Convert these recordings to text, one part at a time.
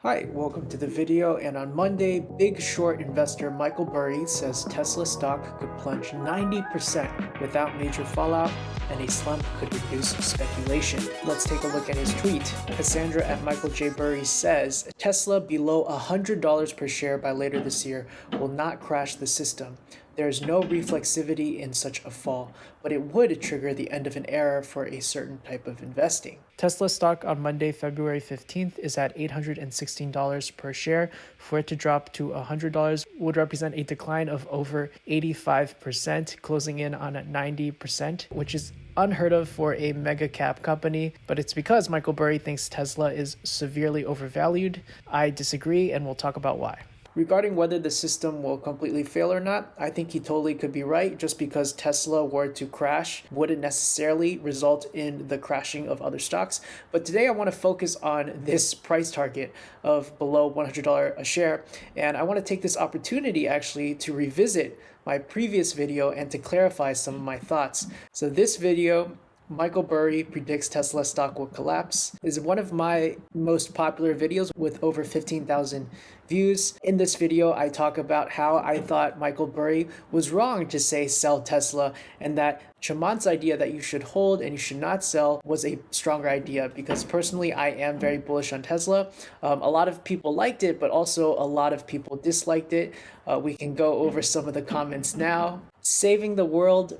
Hi, welcome to the video. And on Monday, big short investor Michael Burry says Tesla stock could plunge 90% without major fallout, and a slump could reduce speculation. Let's take a look at his tweet. Cassandra at Michael J. Burry says Tesla below $100 per share by later this year will not crash the system. There is no reflexivity in such a fall, but it would trigger the end of an era for a certain type of investing. Tesla stock on Monday, February 15th is at $816 per share. For it to drop to $100 would represent a decline of over 85%, closing in on 90%, which is unheard of for a mega cap company, but it's because Michael Burry thinks Tesla is severely overvalued. I disagree, and we'll talk about why. Regarding whether the system will completely fail or not, I think he totally could be right. Just because Tesla were to crash wouldn't necessarily result in the crashing of other stocks. But today I want to focus on this price target of below $100 a share. And I want to take this opportunity actually to revisit my previous video and to clarify some of my thoughts. So this video, Michael Burry predicts Tesla stock will collapse, is one of my most popular videos with over 15,000 views. In this video, I talk about how I thought Michael Burry was wrong to say sell Tesla, and that Chamath's idea that you should hold and you should not sell was a stronger idea, because personally I am very bullish on Tesla. A lot of people liked it, but also a lot of people disliked it. We can go over some of the comments now. Saving the world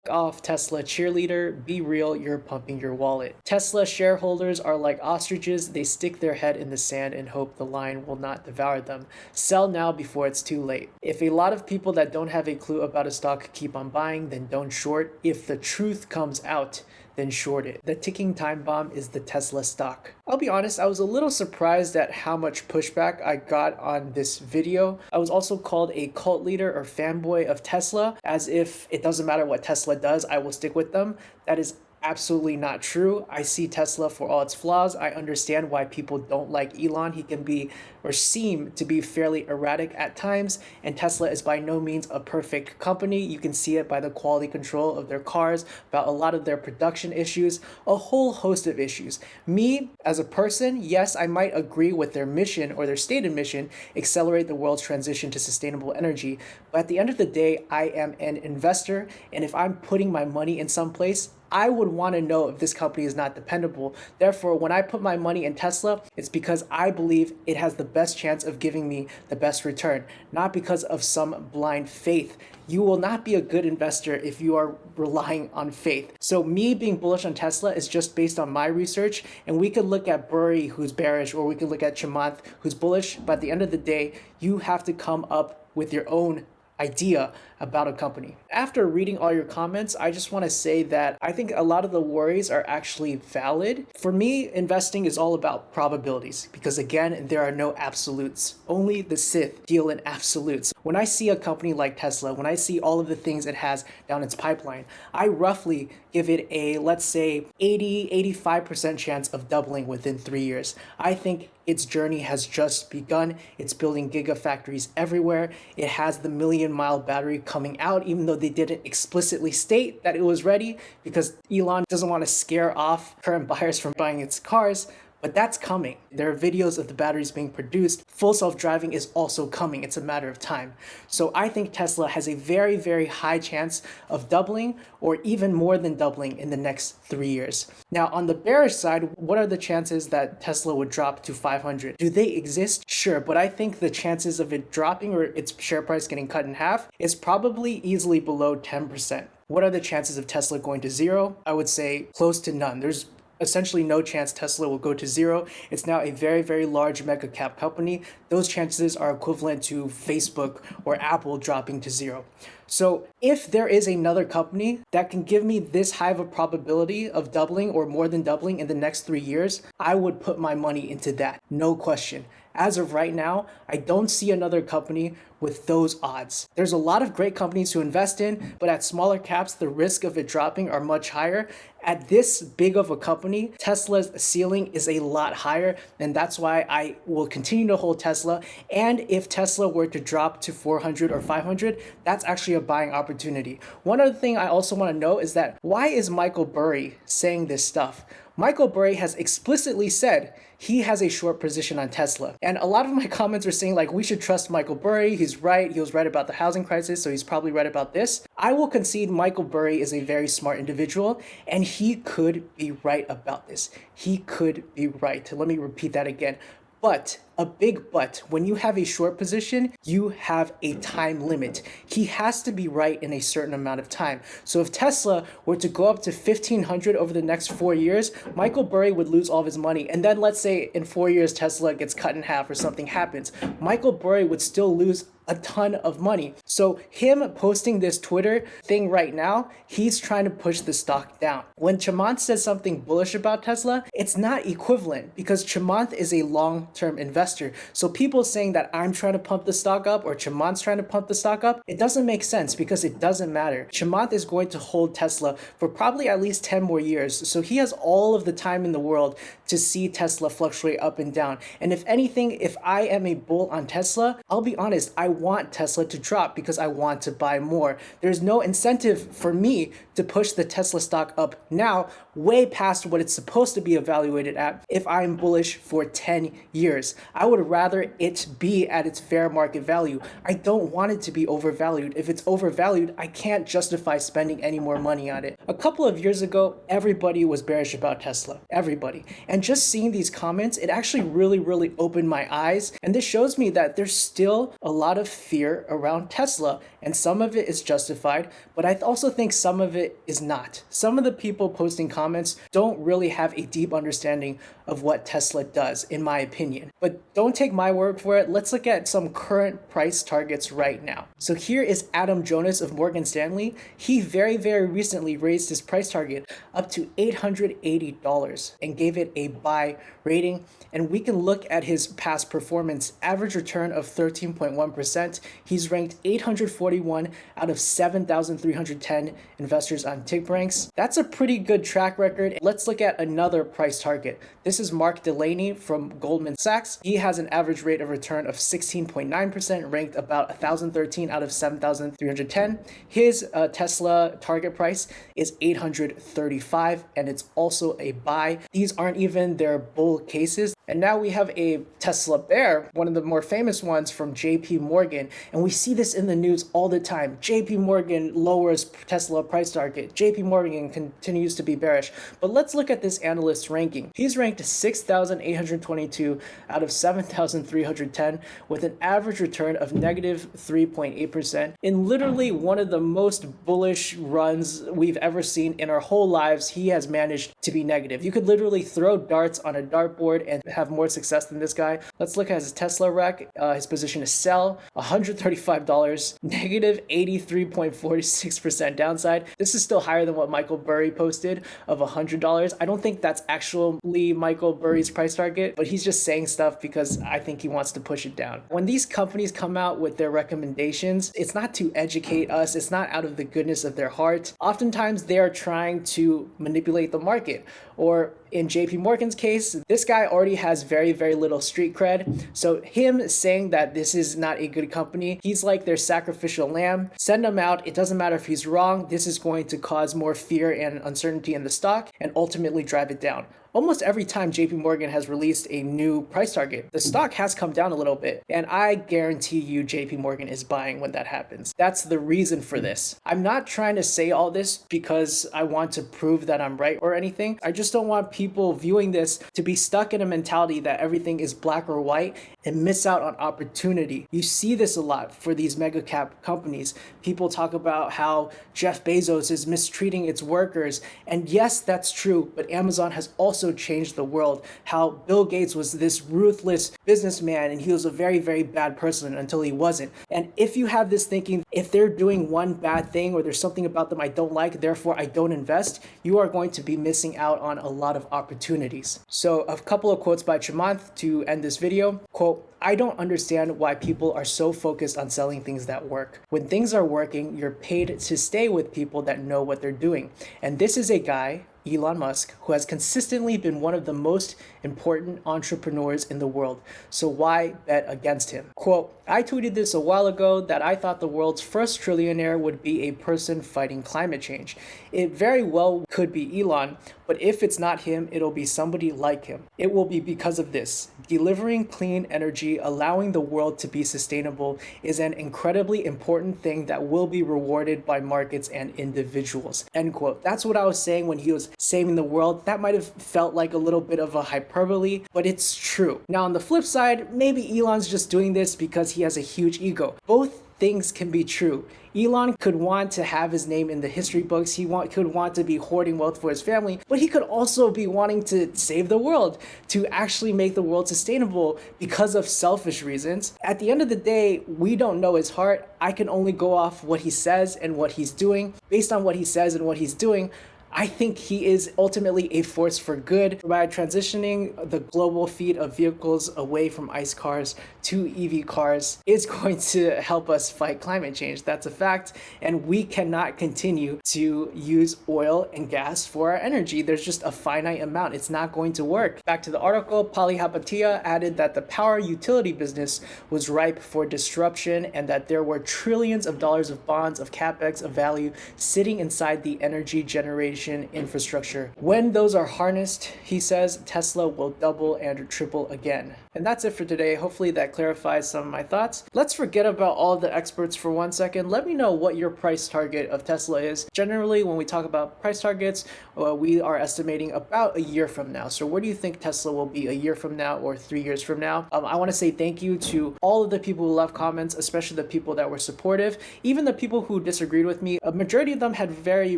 off Tesla cheerleader, be real, you're pumping your wallet. Tesla shareholders are like ostriches, they stick their head in the sand and hope the lion will not devour them. Sell now before it's too late. If a lot of people that don't have a clue about a stock keep on buying, then don't short. If the truth comes out, then short it. The ticking time bomb is the Tesla stock. I'll be honest, I was a little surprised at how much pushback I got on this video. I was also called a cult leader or fanboy of Tesla, as if it doesn't matter what Tesla does, I will stick with them. That is absolutely not true. I see Tesla for all its flaws. I understand why people don't like Elon. He can be or seem to be fairly erratic at times, and Tesla is by no means a perfect company. You can see it by the quality control of their cars, about a lot of their production issues, a whole host of issues. Me, as a person, yes, I might agree with their mission or their stated mission, accelerate the world's transition to sustainable energy. But at the end of the day, I am an investor, and if I'm putting my money in some place, I would want to know if this company is not dependable. Therefore, when I put my money in Tesla, it's because I believe it has the best chance of giving me the best return, not because of some blind faith. You will not be a good investor if you are relying on faith. So me being bullish on Tesla is just based on my research, and we could look at Burry, who's bearish, or we could look at Chamath, who's bullish, but at the end of the day, you have to come up with your own idea about a company. After reading all your comments, I just want to say that I think a lot of the worries are actually valid. For me, investing is all about probabilities, because again, there are no absolutes. Only the Sith deal in absolutes. When I see a company like Tesla, when I see all of the things it has down its pipeline, I roughly give it a, let's say, 85% chance of doubling within 3 years. I think its journey has just begun. It's building gigafactories everywhere. It has the million-mile battery coming out, even though they didn't explicitly state that it was ready, because Elon doesn't want to scare off current buyers from buying its cars. But that's coming. There are videos of the batteries being produced. Full self-driving is also coming. It's a matter of time. So I think Tesla has a very, very high chance of doubling, or even more than doubling, in the next 3 years. Now, on the bearish side, what are the chances that Tesla would drop to 500? Do they exist? Sure, but I think the chances of it dropping or its share price getting cut in half is probably easily below 10%. What are the chances of Tesla going to zero? I would say close to none. There's essentially no chance Tesla will go to zero. It's now a very, very large mega cap company. Those chances are equivalent to Facebook or Apple dropping to zero. So if there is another company that can give me this high of a probability of doubling or more than doubling in the next 3 years, I would put my money into that, no question. As of right now, I don't see another company with those odds. There's a lot of great companies to invest in, but at smaller caps, the risk of it dropping are much higher. At this big of a company, Tesla's ceiling is a lot higher, and that's why I will continue to hold Tesla. And if Tesla were to drop to 400 or 500, that's actually a buying opportunity. One other thing I also want to know is that why is Michael Burry saying this stuff? Michael Burry has explicitly said he has a short position on Tesla. And a lot of my comments are saying like, we should trust Michael Burry. He's right. He was right about the housing crisis, so he's probably right about this. I will concede Michael Burry is a very smart individual, and he could be right about this. He could be right. Let me repeat that again. But, a big but, when you have a short position, you have a time limit. He has to be right in a certain amount of time. So if Tesla were to go up to 1,500 over the next 4 years, Michael Burry would lose all of his money. And then let's say in 4 years, Tesla gets cut in half or something happens. Michael Burry would still lose a ton of money. So him posting this Twitter thing right now, he's trying to push the stock down. When Chamath says something bullish about Tesla, it's not equivalent because Chamath is a long-term investor. So people saying that I'm trying to pump the stock up or Chamath's trying to pump the stock up, it doesn't make sense because it doesn't matter. Chamath is going to hold Tesla for probably at least 10 more years. So he has all of the time in the world to see Tesla fluctuate up and down. And if anything, if I am a bull on Tesla, I'll be honest, I want Tesla to drop because I want to buy more. There's no incentive for me to push the Tesla stock up now way past what it's supposed to be evaluated at if I'm bullish for 10 years. I would rather it be at its fair market value. I don't want it to be overvalued. If it's overvalued, I can't justify spending any more money on it. A couple of years ago, everybody was bearish about Tesla. Everybody. And just seeing these comments, it actually really opened my eyes. And this shows me that there's still a lot of fear around Tesla. And some of it is justified, but I also think some of it is not. Some of the people posting comments don't really have a deep understanding of what Tesla does, in my opinion. But don't take my word for it. Let's look at some current price targets right now. So here is Adam Jonas of Morgan Stanley. He very recently raised his price target up to $880 and gave it a buy rating. And we can look at his past performance, average return of 13.1%. He's ranked 841 out of 7,310 investors on TipRanks. That's a pretty good track record. Let's look at another price target. This is Mark Delaney from Goldman Sachs. He has an average rate of return of 16.9%, ranked about 1,013 out of 7,310. His Tesla target price is 835, and it's also a buy. These aren't even their bull cases. And now we have a Tesla bear, one of the more famous ones from JP Morgan. And we see this in the news all the time. JP Morgan lowers Tesla price target. JP Morgan continues to be bearish. But let's look at this analyst's ranking. He's ranked 6,822 out of 7,310 with an average return of negative 3.8% in literally one of the most bullish runs we've ever seen in our whole lives. He has managed to be negative. You could literally throw darts on a dartboard and have more success than this guy. Let's look at his Tesla rec. His position is sell, $135, negative 83.46% downside. This is still higher than what Michael Burry posted of $100. I don't think that's actually Michael Burry's price target, but he's just saying stuff because I think he wants to push it down. When these companies come out with their recommendations, it's not to educate us. It's not out of the goodness of their heart. Oftentimes they are trying to manipulate the market, or in JP Morgan's case, this guy already has very little street cred. So him saying that this is not a good company, he's like their sacrificial lamb. Send him out. It doesn't matter if he's wrong. This is going to cause more fear and uncertainty in the stock and ultimately drive it down. Almost every time JP Morgan has released a new price target, the stock has come down a little bit. And I guarantee you JP Morgan is buying when that happens. That's the reason for this. I'm not trying to say all this because I want to prove that I'm right or anything. I just don't want people viewing this to be stuck in a mentality that everything is black or white and miss out on opportunity. You see this a lot for these mega cap companies. People talk about how Jeff Bezos is mistreating its workers. And yes, that's true, but Amazon has also also changed the world. How Bill Gates was this ruthless businessman and he was a very, very bad person until he wasn't. And if you have this thinking, if they're doing one bad thing or there's something about them I don't like, therefore I don't invest, you are going to be missing out on a lot of opportunities. So a couple of quotes by Chamath to end this video. Quote, "I don't understand why people are so focused on selling things that work. When things are working, you're paid to stay with people that know what they're doing." And this is a guy, Elon Musk, who has consistently been one of the most important entrepreneurs in the world. So why bet against him? Quote, "I tweeted this a while ago that I thought the world's first trillionaire would be a person fighting climate change. It very well could be Elon, but if it's not him, it'll be somebody like him. It will be because of this. Delivering clean energy, allowing the world to be sustainable is an incredibly important thing that will be rewarded by markets and individuals." End quote. That's what I was saying when he was saving the world. That might have felt like a little bit of a hyperbole, but it's true. Now on the flip side, maybe Elon's just doing this because he has a huge ego. Both things can be true. Elon could want to have his name in the history books. He could want to be hoarding wealth for his family, but he could also be wanting to save the world, to actually make the world sustainable because of selfish reasons. At the end of the day, we don't know his heart. I can only go off what he says and what he's doing. Based on what he says and what he's doing, I think he is ultimately a force for good by transitioning the global fleet of vehicles away from ICE cars to EV cars is going to help us fight climate change. That's a fact. And we cannot continue to use oil and gas for our energy. There's just a finite amount. It's not going to work. Back to the article, Palihapatia added that the power utility business was ripe for disruption and that there were trillions of dollars of bonds of capex of value sitting inside the energy generation infrastructure. When those are harnessed, he says, Tesla will double and triple again. And that's it for today. Hopefully that clarifies some of my thoughts. Let's forget about all the experts for 1 second. Let me know what your price target of Tesla is. Generally, when we talk about price targets, we are estimating about a year from now. So where do you think Tesla will be a year from now or 3 years from now? I want to say thank you to all of the people who left comments, especially the people that were supportive. Even the people who disagreed with me, a majority of them had very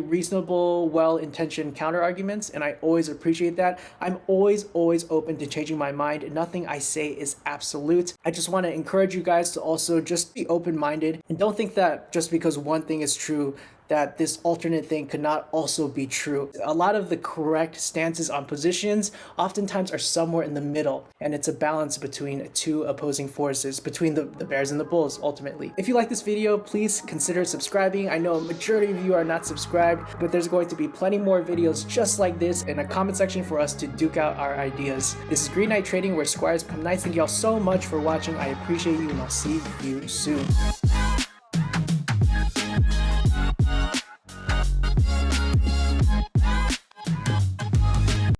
reasonable, well-intentioned counter arguments, and I always appreciate that. I'm always open to changing my mind. Nothing I say is absolute. I just want to encourage you guys to also just be open-minded and don't think that just because one thing is true that this alternate thing could not also be true. A lot of the correct stances on positions oftentimes are somewhere in the middle, and it's a balance between two opposing forces, between the bears and the bulls, ultimately. If you like this video, please consider subscribing. I know a majority of you are not subscribed, but there's going to be plenty more videos just like this in a comment section for us to duke out our ideas. This is Green Knight Trading, where Squires become knights. Thank y'all so much for watching. I appreciate you, and I'll see you soon.